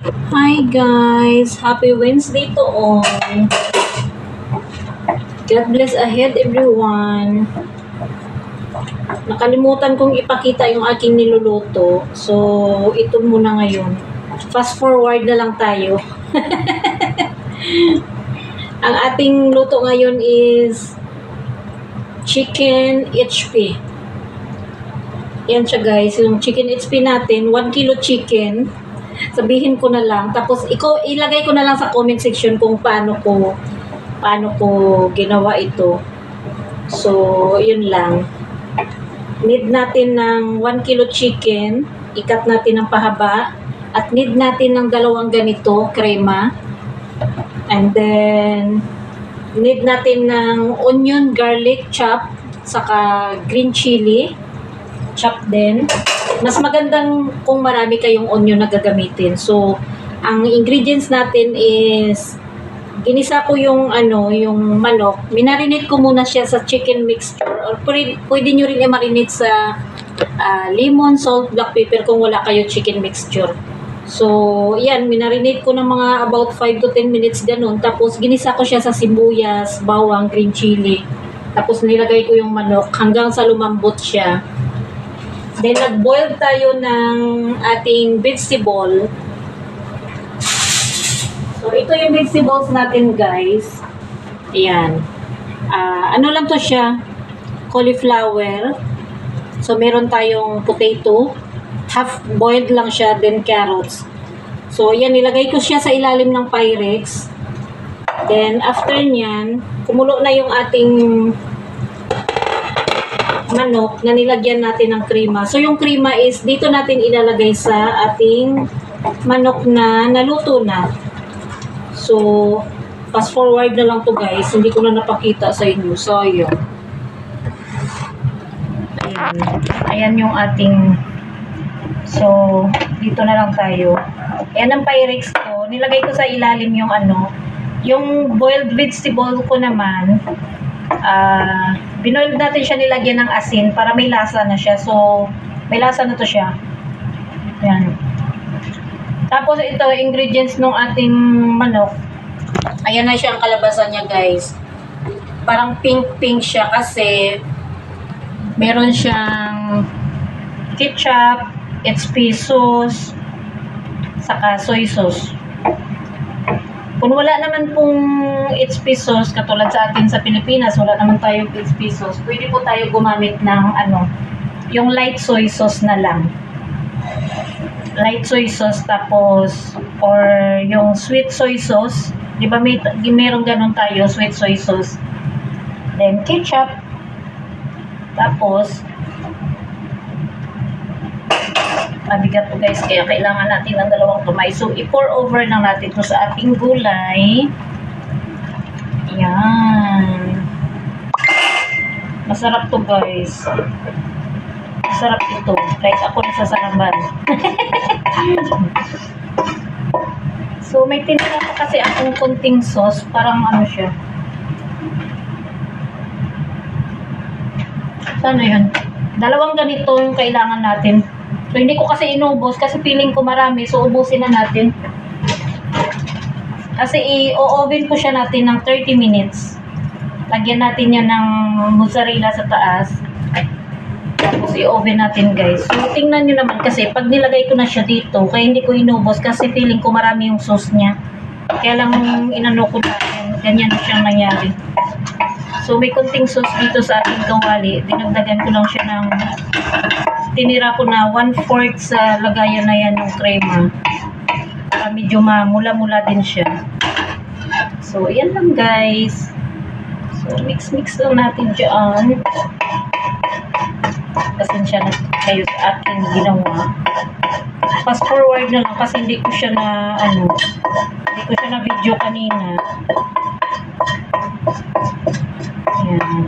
Hi guys! Happy Wednesday to all! God bless ahead everyone! Nakalimutan kong ipakita yung aking niluluto. So, ito muna ngayon. Fast forward na lang tayo. Ang ating luto ngayon is chicken HP. Yan siya guys. Yung chicken HP natin, 1 kilo chicken. Sabihin ko na lang. Tapos ilagay ko na lang sa comment section kung paano ko ginawa ito. So, yun lang. Need natin ng 1 kilo chicken. Ikat natin ng pahaba. At need natin ng 2 ganito, krema. And then, need natin ng onion, garlic, chop, saka green chili, chop din. Mas magandang kung marami kayong onion na gagamitin. So, ang ingredients natin is ginisa ko yung manok. Minarinate ko muna siya sa chicken mixture or pwede nyo rin i-marinate sa lemon, salt, black pepper kung wala kayo chicken mixture. So, yan, minarinate ko ng mga about 5 to 10 minutes ganun. Tapos, ginisa ko siya sa sibuyas, bawang, green chili. Tapos, nilagay ko yung manok hanggang sa lumambot siya. Then, nag-boil tayo ng ating vegetable. So, ito yung vegetables natin, guys. Ayan. Ano lang to siya? Cauliflower. So, meron tayong potato. Half-boiled lang siya, then carrots. So, ayan, nilagay ko siya sa ilalim ng Pyrex. Then, after nyan, kumulo na yung ating manok na nilagyan natin ng krema. So, yung krema is dito natin ilalagay sa ating manok na naluto na. So, fast forward na lang to guys. Hindi ko na napakita sa inyo. So, yun. Ayan. Ayan yung ating. So, dito na lang tayo. Ayan ang Pyrex ko. Nilagay ko sa ilalim yung yung boiled vegetable ko naman. Binoiled natin siya, nilagyan ng asin para may lasa na siya. So, may lasa na to siya. Ayan. Tapos, ito, ingredients ng ating manok. Ayan na siya ang kalabasan niya, guys. Parang pink-pink siya kasi meron siyang ketchup, HP sauce, saka soy sauce. Kung wala naman pong HP sauce, katulad sa atin sa Pilipinas, wala naman tayong HP sauce, pwede po tayo gumamit ng yung light soy sauce na lang. Light soy sauce, tapos, or yung sweet soy sauce. Di ba meron ganun tayo, sweet soy sauce. Then, ketchup. Tapos, mabigat po guys, kaya kailangan natin ng 2 kamay. So, i-pour over lang natin ito sa ating gulay. Ayan. Masarap to guys. Masarap ito. Kahit ako nasasarapan. So, may tinira pa kasi akong konting sauce. Parang siya. Sana yun? 2 ganito yung kailangan natin. So, hindi ko kasi inubos kasi feeling ko marami. So, ubusin na natin. Kasi i-oven ko siya natin ng 30 minutes. Lagyan natin yan ng mozzarella sa taas. Tapos, i-oven natin, guys. So, tingnan nyo naman kasi pag nilagay ko na siya dito, kaya hindi ko inubos kasi feeling ko marami yung sauce niya. Kaya lang inano ko natin. Ganyan na siyang nangyari. So, may konting sauce dito sa ating kawali. Dinagdagan ko lang siya ng tinira ko na 1/4 sa lagayan na yan ng krema. Para medyo mula-mula din siya. So, ayan lang guys. So, mix-mix lang natin dyan. Pasensya na kayo sa aking ginawa. Fast forward na lang kasi hindi ko siya na video kanina. Ayan.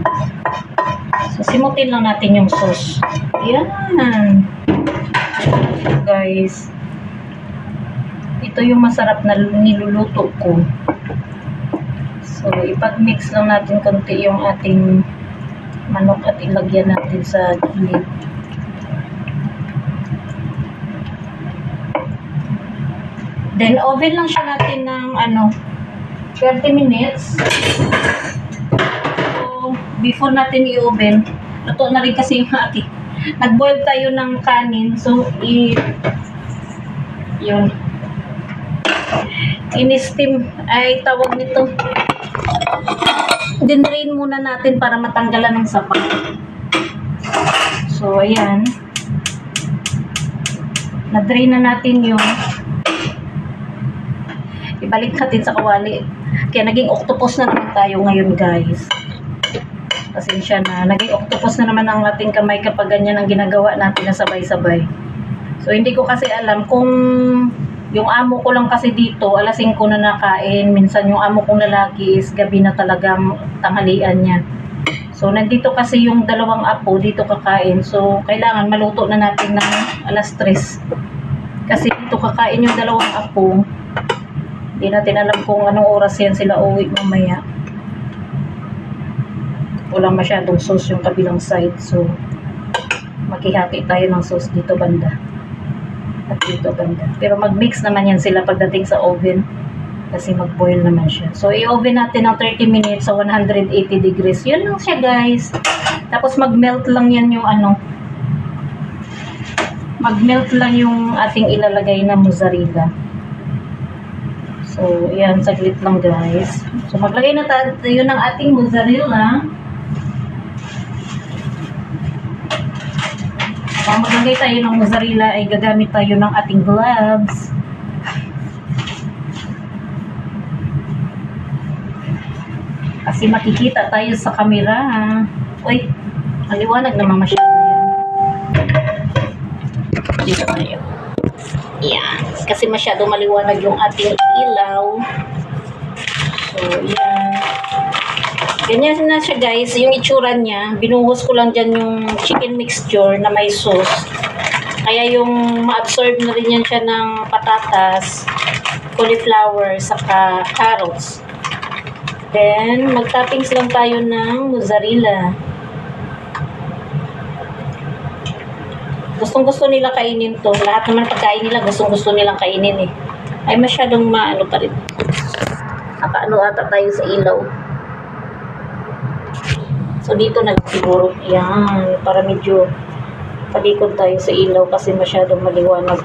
So, simutin lang natin yung sauce. Ayan. Guys. Ito yung masarap na niluluto ko. So, ipag-mix lang natin konti yung ating manok at ilagyan natin sa gilid. Then, oven lang siya natin ng 30 minutes. So, before natin i-oven, luto na rin kasi yung ating. Nag-boil tayo ng kanin. So, yun. In-steam ay tawag nito. Din-drain muna natin para matanggalan ng sapa. So, ayan. Na-drain na natin yung ibalik natin sa kawali. Kaya naging octopus na naman tayo ngayon, guys. Pasensya na. Naging octopus na naman ang ating kamay kapag ganyan ang ginagawa natin na sabay-sabay. So, hindi ko kasi alam kung yung amo ko lang kasi dito, alas 5 na nakain. Minsan yung amo kong lalaki is gabi na talagang tanghalian niya. So, nandito kasi yung dalawang apo dito kakain. So, kailangan maluto na natin ng alas 3. Kasi dito kakain yung dalawang apo. Hindi natin alam kung anong oras yan sila uwi mamaya. Walang masyadong sauce yung kabilang side. So, maghihati tayo ng sauce dito banda. At dito banda. Pero mag-mix naman yan sila pagdating sa oven. Kasi mag-boil naman siya. So, i-oven natin ng 30 minutes sa 180 degrees. Yun lang siya, guys. Tapos, mag-melt lang yan yung mag-melt lang yung ating ilalagay na mozzarella. So, yan. Saglit lang, guys. So, maglagay na tayo ng ating mozzarella. Kung maglagay tayo ng mozzarella, ay gagamit tayo ng ating gloves. Kasi makikita tayo sa camera. Uy, maliwanag naman masyado yan. Dito tayo. Yan. Kasi masyado maliwanag yung ating ilaw. So, yan. Ganyan na siya, guys. Yung itsura niya, binuhos ko lang dyan yung chicken mixture na may sauce. Kaya yung ma-absorb na rin yan siya ng patatas, cauliflower, saka carrots. Then, mag-toppings lang tayo ng mozzarella. Gustong-gusto nila kainin to. Lahat naman pagkain nila, gustong-gusto nilang kainin eh. Ay, masyadong maano pa rin. Nakaano ata tayo sa ilaw. So, dito na lang siguro. Yan. Para medyo palikod tayo sa ilaw kasi masyadong maliwanag.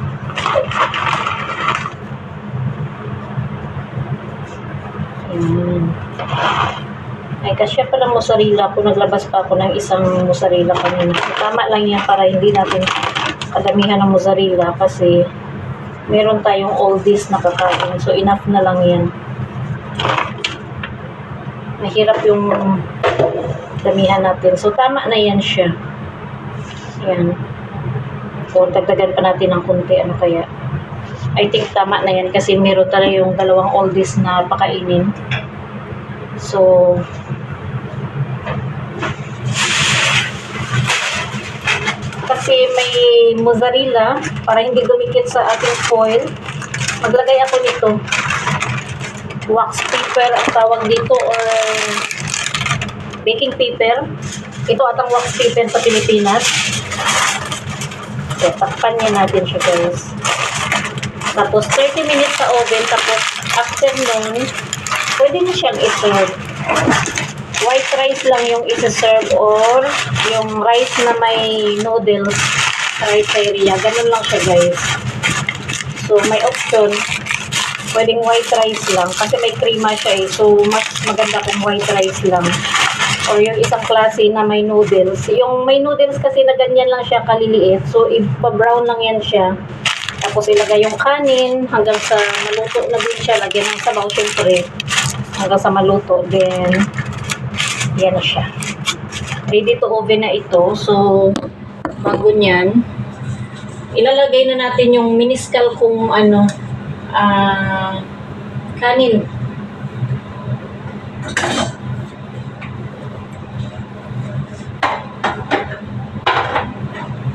Yan. Ay, kasya pala mozzarella ako. Naglabas pa ako ng isang mozzarella kanina. So, tama lang yan para hindi natin kadamihan ng mozzarella kasi meron tayong oldies na kakain. So, enough na lang yan. Mahirap yung damihan natin. So, tama na yan siya. Yan. So, dagdagan pa natin ng konti. Ano kaya? I think tama na yan kasi meron talaga yung dalawang oldies na pakainin. So, kasi may mozzarella para hindi dumikit sa ating foil, maglagay ako nito. Wax paper ang tawag dito or baking paper. Ito atang wax paper sa Pilipinas. So, takpan niya natin siya, guys. Tapos, 30 minutes sa oven. Tapos, after nun, pwede na siyang i-serve. White rice lang yung i-serve or yung rice na may noodles, riceria. Ganun lang siya, guys. So, may option. Pwedeng white rice lang kasi may krema siya eh. So, mas maganda kung white rice lang. Or yung isang klase na may noodles. Yung may noodles kasi na ganyan lang siya kaliliit. So, ipa-brown lang yan siya. Tapos, ilagay yung kanin hanggang sa maluto na din siya. Lagyan ng sabaw, syempre. Hanggang sa maluto. Then, yan na siya. Ready to oven na ito. So, bago nyan, ilalagay na natin yung miniskal kung kanin.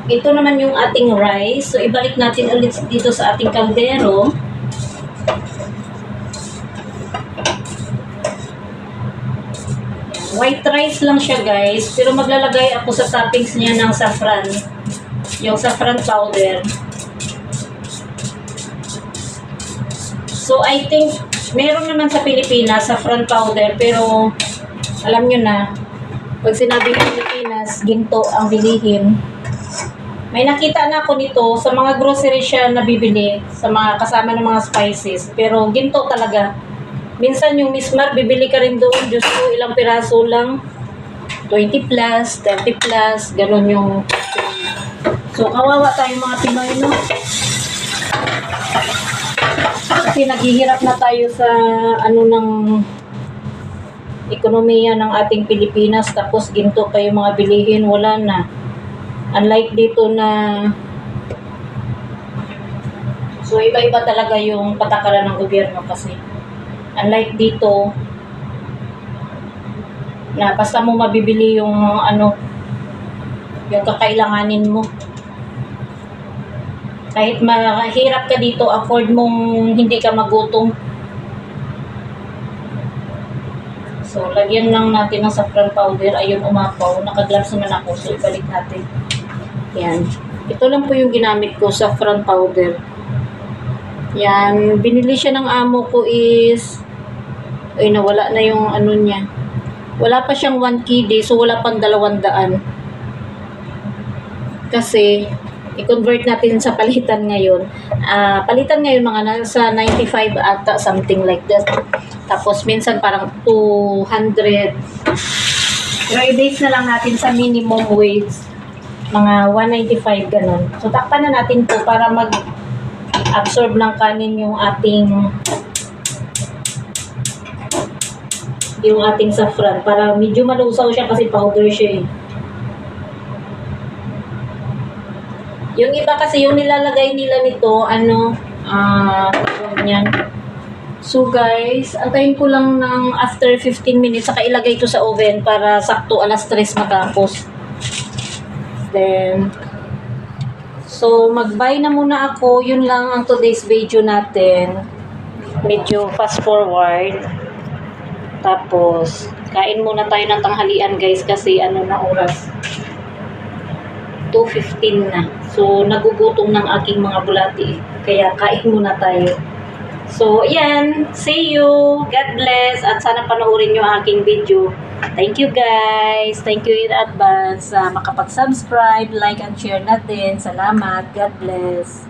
Ito naman yung ating rice. So, ibalik natin ulit dito sa ating kaldero. White rice lang siya, guys. Pero maglalagay ako sa toppings niya ng saffron. Yung saffron powder. So, I think, meron naman sa Pilipinas, saffron powder, pero alam nyo na, pag sinabi ng Pilipinas, ginto ang bilihin. May nakita na ako nito sa mga grocery siya na bibili, sa mga kasama ng mga spices, pero ginto talaga. Minsan yung mismar, bibili ka rin doon, Diyos ko, ilang piraso lang, 20 plus, 30 plus, ganun yung. So, kawawa tayong mga Pinoy, no? Kasi naghihirap na tayo sa ano ng ekonomiya ng ating Pilipinas, tapos ginto pa yung mga bilihin, wala na. Unlike dito na, so iba-iba talaga yung patakaran ng gobyerno kasi. Unlike dito, na basta mo mabibili yung ano, yung kakailanganin mo. Kahit mahirap ka dito, afford mong hindi ka magutom. So, lagyan lang natin ng saffron powder. Ayun, umapaw. Naka-gloves naman ako. So, ibalik natin. Yan. Ito lang po yung ginamit ko, saffron powder. Yan. Binili siya ng amo ko is, ay, nawala na yung ano niya. Wala pa siyang 1 KD, so wala pang 200. Kasi, i-convert natin sa palitan ngayon. Palitan ngayon mga nasa 95 ata, something like that. Tapos minsan parang 200. Pero i-base na lang natin sa minimum wage. Mga 195 ganun. So takpan na natin to para mag-absorb ng kanin yung ating saffron. Para medyo malusaw siya kasi powder siya eh. Yung iba kasi yung nilalagay nila nito, tawag niyan. So guys, antayin ko lang ng after 15 minutes, saka ilagay ito sa oven para sakto alas 3 matapos. Then, so mag-bye na muna ako. Yun lang ang today's video natin. Medyo fast forward. Tapos, kain muna tayo ng tanghalian guys kasi ano na oras. 2:15 na. So, nagugutom ng aking mga bulati. Kaya kain muna tayo. So, ayan. See you. God bless. At sana panoorin nyo ang aking video. Thank you guys. Thank you in advance sa makapag-subscribe, like, and share natin. Salamat. God bless.